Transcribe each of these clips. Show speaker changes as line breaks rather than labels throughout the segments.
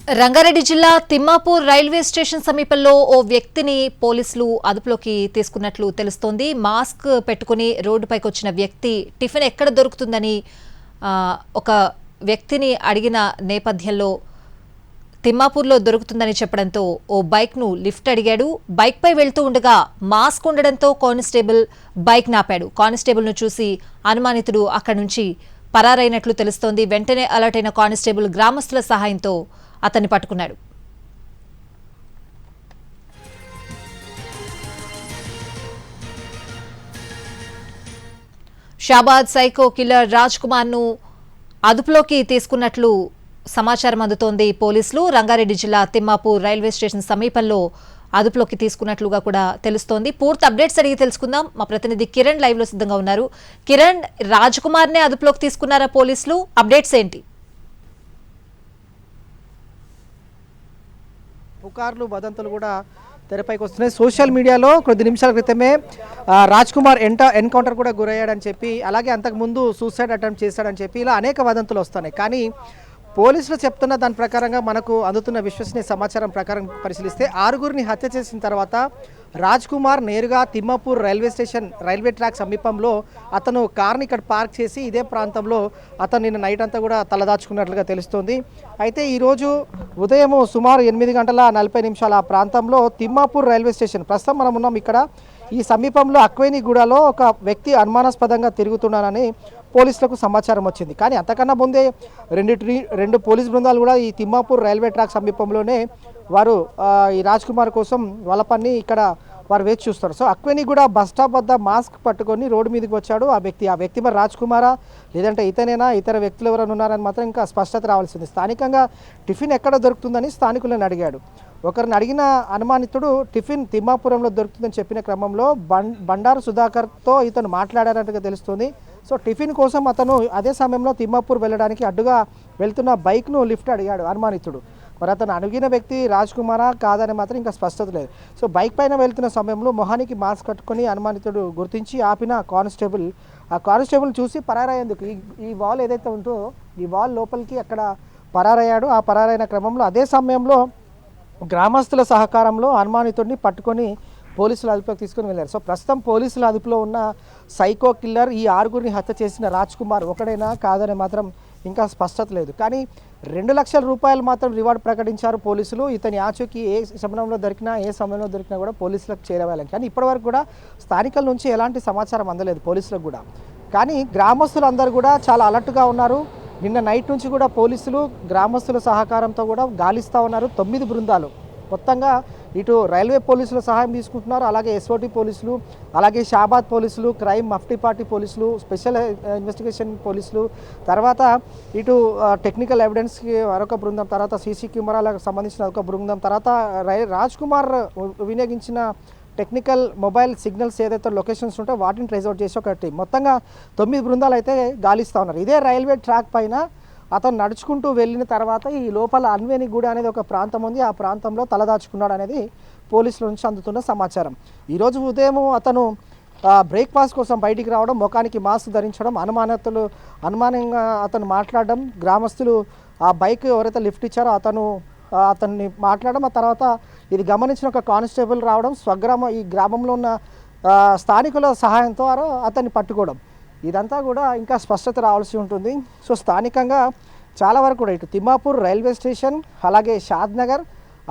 రంగారెడ్డి జిల్లా Thimmapur railway station సమీపంలో ఓ వ్యక్తిని పోలీసులు అదుపులోకి తీసుకున్నట్లు తెలుస్తోంది. మాస్క్ పెట్టుకుని రోడ్డుపైకి వచ్చిన వ్యక్తి టిఫిన్ ఎక్కడ దొరుకుతుందని ఒక వ్యక్తిని అడిగిన నేపథ్యంలో తిమ్మాపూర్లో దొరుకుతుందని చెప్పడంతో ఓ బైక్ను లిఫ్ట్ అడిగాడు. బైక్పై వెళ్తూ ఉండగా మాస్క్ ఉండడంతో కానిస్టేబుల్ బైక్ నాపాడు. కానిస్టేబుల్ను చూసి అనుమానితుడు అక్కడి నుంచి పరారైనట్లు తెలుస్తోంది. వెంటనే అలర్ట్ అయిన కానిస్టేబుల్ గ్రామస్తుల సహాయంతో అతన్ని పట్టుకున్నాడు. షాబాద్ సైకో కిల్లర్ రాజ్ కుమార్ ను అదుపులోకి తీసుకున్నట్లు సమాచారం అందుతోంది. పోలీసులు రంగారెడ్డి జిల్లా తిమ్మాపూర్ రైల్వే స్టేషన్ సమీపంలో అదుపులోకి తీసుకున్నట్లుగా కూడా తెలుస్తోంది. పూర్తి అప్డేట్స్ అడిగి తెలుసుకుందాం. మా ప్రతినిధి కిరణ్ లైవ్ లో సిద్ధంగా ఉన్నారు. కిరణ్, రాజ్ కుమార్ నే అదుపులోకి తీసుకున్నారా పోలీసులు? అప్డేట్స్ ఏంటి?
పుకార్లు వదంతులు కూడా తెరపైకి వస్తున్నాయి. సోషల్ మీడియాలో కొద్ది నిమిషాల క్రితమే రాజ్ కుమార్ ఎన్కౌంటర్ కూడా గురయ్యాడని చెప్పి, అలాగే అంతకుముందు సూసైడ్ అటెంప్ట్ చేశాడని చెప్పి ఇలా అనేక వదంతులు వస్తున్నాయి. కానీ పోలీసులు చెప్తున్న దాని ప్రకారంగా మనకు అందుతున్న విశ్వసనీయ సమాచారం ప్రకారం పరిశీలిస్తే 6గురిని హత్య చేసిన తర్వాత రాజ్ కుమార్ నేరుగా తిమ్మాపూర్ రైల్వే ట్రాక్ సమీపంలో అతను కార్ని ఇక్కడ పార్క్ చేసి ఇదే ప్రాంతంలో అతను నిన్న నైట్ అంతా కూడా తలదాచుకున్నట్లుగా తెలుస్తోంది. అయితే ఈరోజు ఉదయం సుమారు 8:40 ఆ ప్రాంతంలో తిమ్మాపూర్ రైల్వే స్టేషన్, ప్రస్తుతం మనం ఉన్నాం ఇక్కడ, ఈ సమీపంలో అక్వేనిగూడలో ఒక వ్యక్తి అనుమానాస్పదంగా తిరుగుతున్నానని పోలీసులకు సమాచారం వచ్చింది. కానీ అంతకన్నా ముందే రెండు పోలీస్ బృందాలు కూడా ఈ తిమ్మాపూర్ రైల్వే ట్రాక్ సమీపంలోనే వారు ఈ రాజ్ కుమార్ కోసం వలపన్ని ఇక్కడ వారు వేచి చూస్తారు. సో అక్వేనిగూడ బస్ స్టాప్ వద్ద మాస్క్ పట్టుకొని రోడ్డు మీదకి వచ్చాడు ఆ వ్యక్తి మరి రాజ్ కుమారా లేదంటే ఇతనేనా, ఇతర వ్యక్తులు ఎవరైనా ఉన్నారని మాత్రం ఇంకా స్పష్టత రావాల్సింది. స్థానికంగా టిఫిన్ ఎక్కడ దొరుకుతుందని స్థానికులను అడిగాడు. ఒకరిని అడిగిన అనుమానితుడు టిఫిన్ తిమ్మాపురంలో దొరుకుతుందని చెప్పిన క్రమంలో బండారు సుధాకర్తో ఇతను మాట్లాడారన్నట్టుగా తెలుస్తుంది. సో టిఫిన్ కోసం అతను అదే సమయంలో తిమ్మాపూర్ వెళ్ళడానికి అడ్డుగా వెళ్తున్న బైక్ను లిఫ్ట్ అడిగాడు అనుమానితుడు. మరి అతను అడిగిన వ్యక్తి రాజ్ కుమారా కాదని మాత్రం ఇంకా స్పష్టత లేదు. సో బైక్ పైన వెళ్తున్న సమయంలో మొహానికి మాస్క్ కట్టుకొని అనుమానితుడు గుర్తించి ఆపిన ఆ కానిస్టేబుల్ చూసి పరారయ్యేందుకు ఈ వాల్ ఏదైతే ఉందో ఈ వాల్ లోపలికి అక్కడ పరారయ్యాడు. ఆ పరారైన క్రమంలో అదే సమయంలో గ్రామస్తుల సహకారంలో అనుమానితుడిని పట్టుకొని పోలీసులు అదుపులోకి తీసుకుని వెళ్ళారు. సో ప్రస్తుతం పోలీసుల అదుపులో ఉన్న సైకో కిల్లర్ ఈ 6గురిని హత్య చేసిన రాజ్ కుమార్ ఒకడైనా కాదని మాత్రం ఇంకా స్పష్టత లేదు. కానీ 2 లక్షల రూపాయలు మాత్రం రివార్డ్ ప్రకటించారు పోలీసులు. ఇతని ఆచూకీ ఏ సమయంలో దొరికినా కూడా పోలీసులకు చేరవేయాలని. కానీ ఇప్పటివరకు కూడా స్థానికుల నుంచి ఎలాంటి సమాచారం అందలేదు పోలీసులకు కూడా. కానీ గ్రామస్తులందరూ కూడా చాలా అలర్ట్గా ఉన్నారు. నిన్న నైట్ నుంచి కూడా పోలీసులు గ్రామస్తుల సహకారంతో కూడా గాలిస్తూ ఉన్నారు. 9 బృందాలు మొత్తంగా ఇటు రైల్వే పోలీసుల సహాయం తీసుకుంటున్నారు, అలాగే ఎస్ఓటీ పోలీసులు, అలాగే షాబాద్ పోలీసులు, క్రైమ్ మఫ్టీ పార్టీ పోలీసులు, స్పెషల్ ఇన్వెస్టిగేషన్ పోలీసులు, తర్వాత ఇటు టెక్నికల్ ఎవిడెన్స్కి మరొక బృందం, తర్వాత సీసీ కెమెరాలకు సంబంధించిన ఒక బృందం, తర్వాత రాజ్ కుమార్ వినియోగించిన టెక్నికల్ మొబైల్ సిగ్నల్స్ ఏదైతే లొకేషన్స్ ఉంటే వాటిని ట్రేస్ అవుట్ చేసి ఒకటి మొత్తంగా 9 బృందాలు అయితే గాలిస్తూ ఉన్నారు. ఇదే రైల్వే ట్రాక్ పైన అతను నడుచుకుంటూ వెళ్ళిన తర్వాత ఈ లోపల అన్వేనిగూడ అనేది ఒక ప్రాంతం ఉంది, ఆ ప్రాంతంలో తలదాచుకున్నాడు అనేది పోలీసుల నుంచి అందుతున్న సమాచారం. ఈరోజు ఉదయం అతను బ్రేక్ఫాస్ట్ కోసం బయటికి రావడం, ముఖానికి మాస్క్ ధరించడం, అనుమానంగా అతను మాట్లాడడం, గ్రామస్తులు ఆ బైక్ ఎవరైతే లిఫ్ట్ ఇచ్చారో అతన్ని మాట్లాడడం, ఆ తర్వాత ఇది గమనించిన ఒక కానిస్టేబుల్ రావడం, ఈ గ్రామంలో ఉన్న స్థానికుల సహాయంతో అతన్ని పట్టుకోవడం, ఇదంతా కూడా ఇంకా స్పష్టత రావాల్సి ఉంటుంది. సో స్థానికంగా చాలా వరకు కూడా ఇటు తిమ్మాపూర్ రైల్వే స్టేషన్, అలాగే షాద్నగర్,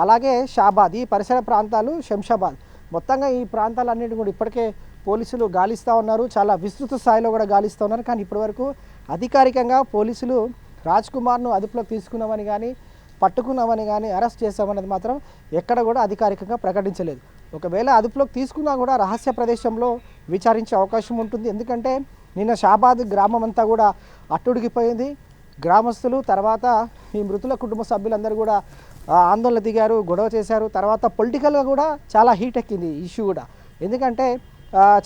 అలాగే షాబాద్, ఈ పరిసర ప్రాంతాలు, శంషాబాద్, మొత్తంగా ఈ ప్రాంతాలన్నింటినీ కూడా ఇప్పటికే పోలీసులు గాలిస్తూ ఉన్నారు. చాలా విస్తృత స్థాయిలో కూడా గాలిస్తూ ఉన్నారు. కానీ ఇప్పటివరకు అధికారికంగా పోలీసులు రాజ్ కుమార్ను అదుపులోకి తీసుకున్నామని కానీ, పట్టుకున్నామని కానీ, అరెస్ట్ చేశామనేది మాత్రం ఎక్కడ కూడా అధికారికంగా ప్రకటించలేదు. ఒకవేళ అదుపులోకి తీసుకున్నా కూడా రహస్య ప్రదేశంలో విచారించే అవకాశం ఉంటుంది. ఎందుకంటే నిన్న షాబాద్ గ్రామం అంతా కూడా అట్టుడిగిపోయింది. గ్రామస్తులు, తర్వాత ఈ మృతుల కుటుంబ సభ్యులందరూ కూడా ఆందోళన దిగారు, గొడవ చేశారు. తర్వాత పొలిటికల్గా కూడా చాలా హీట్ ఎక్కింది ఈ ఇష్యూ కూడా. ఎందుకంటే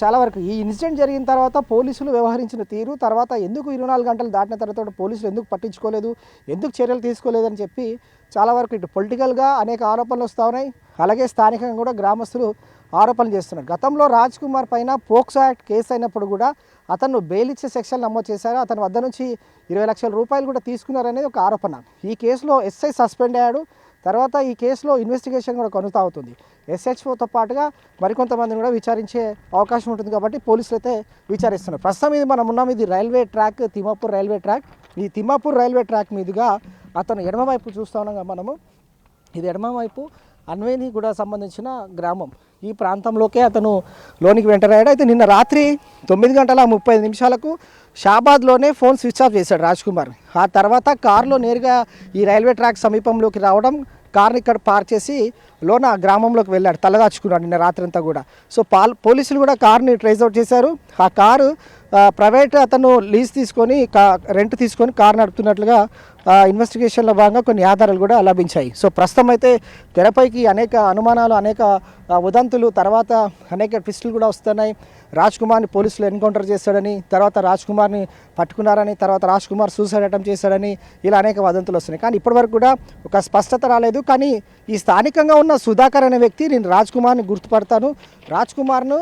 చాలా వరకు ఈ ఇన్సిడెంట్ జరిగిన తర్వాత పోలీసులు వ్యవహరించిన తీరు, తర్వాత ఎందుకు 24 గంటలు దాటిన తర్వాత పోలీసులు ఎందుకు పట్టించుకోలేదు, ఎందుకు చర్యలు తీసుకోలేదని చెప్పి చాలా వరకు ఇటు పొలిటికల్గా అనేక ఆరోపణలు వస్తూ ఉన్నాయి. అలాగే స్థానికంగా కూడా గ్రామస్తులు ఆరోపణలు చేస్తున్నారు. గతంలో రాజ్ కుమార్ పైన పోక్సో యాక్ట్ కేసు అయినప్పుడు కూడా అతను బెయిల్ ఇచ్చే సెక్షన్ నమోదు చేశారు. అతని వద్ద నుంచి 20 లక్షల రూపాయలు కూడా తీసుకున్నారనేది ఒక ఆరోపణ. ఈ కేసులో ఎస్ఐ సస్పెండ్ అయ్యాడు. తర్వాత ఈ కేసులో ఇన్వెస్టిగేషన్ కూడా కొనసాగుతుంది. ఎస్హెచ్ఓతో పాటుగా మరికొంతమందిని కూడా విచారించే అవకాశం ఉంటుంది కాబట్టి పోలీసులు అయితే విచారిస్తున్నారు. ప్రస్తుతం ఇది మనం ఉన్నాం, ఇది railway track, Thimmapur railway track. ఈ తిమ్మాపూర్ రైల్వే ట్రాక్ మీదుగా అతను ఎడమవైపు చూస్తూ ఉన్నాం మనము. ఇది ఎడమవైపు అన్వేని కూడా సంబంధించిన గ్రామం. ఈ ప్రాంతంలోకే అతను లోనికి వెంటరాడు. అయితే నిన్న రాత్రి 9:30 షాబాద్లోనే ఫోన్ స్విచ్ ఆఫ్ చేశాడు రాజ్ కుమార్. ఆ తర్వాత కారులో నేరుగా ఈ రైల్వే ట్రాక్ సమీపంలోకి రావడం, కార్ని ఇక్కడ పార్క్ చేసి లోన గ్రామంలోకి వెళ్ళాడు, తలదాచుకున్నాడు నిన్న రాత్రి అంతా కూడా. సో పోలీసులు కూడా కార్ని ట్రేస్ అవుట్ చేశారు. ఆ కారు ప్రైవేట్ అతను లీజ్ తీసుకొని రెంట్ తీసుకొని కారు నడుపుతున్నట్లుగా ఇన్వెస్టిగేషన్లో భాగంగా కొన్ని ఆధారాలు కూడా లభించాయి. సో ప్రస్తుతం అయితే తెరపైకి అనేక అనుమానాలు, అనేక ఉదంతులు, తర్వాత అనేక ట్విస్టులు కూడా వస్తున్నాయి. రాజ్ కుమార్ని పోలీసులు ఎన్కౌంటర్ చేశాడని, తర్వాత రాజ్ కుమార్ని పట్టుకున్నారని, తర్వాత రాజ్ కుమార్ సూసైడ్ అటెంప్ట్ చేశాడని, ఇలా అనేక వదంతులు వస్తున్నాయి. కానీ ఇప్పటివరకు కూడా ఒక స్పష్టత రాలేదు. కానీ ఈ స్థానికంగా ఉన్న సుధాకర్ అనే వ్యక్తి, నేను రాజ్ కుమార్ని గుర్తుపడతాను, రాజ్ కుమార్ను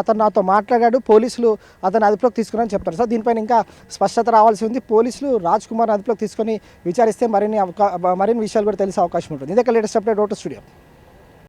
అతను నాతో మాట్లాడాడు, పోలీసులు అతను అదుపులోకి తీసుకున్నారని చెప్తారు. సో దీనిపైన ఇంకా స్పష్టత రావాల్సి ఉంది. పోలీసులు రాజ్ కుమార్ని అదుపులోకి తీసుకొని విచారిస్తే మరిన్ని విషయాలు కూడా తెలిసే అవకాశం ఉంటుంది. ఇదే లేటెస్ట్ అప్డేట్. స్టూడియో.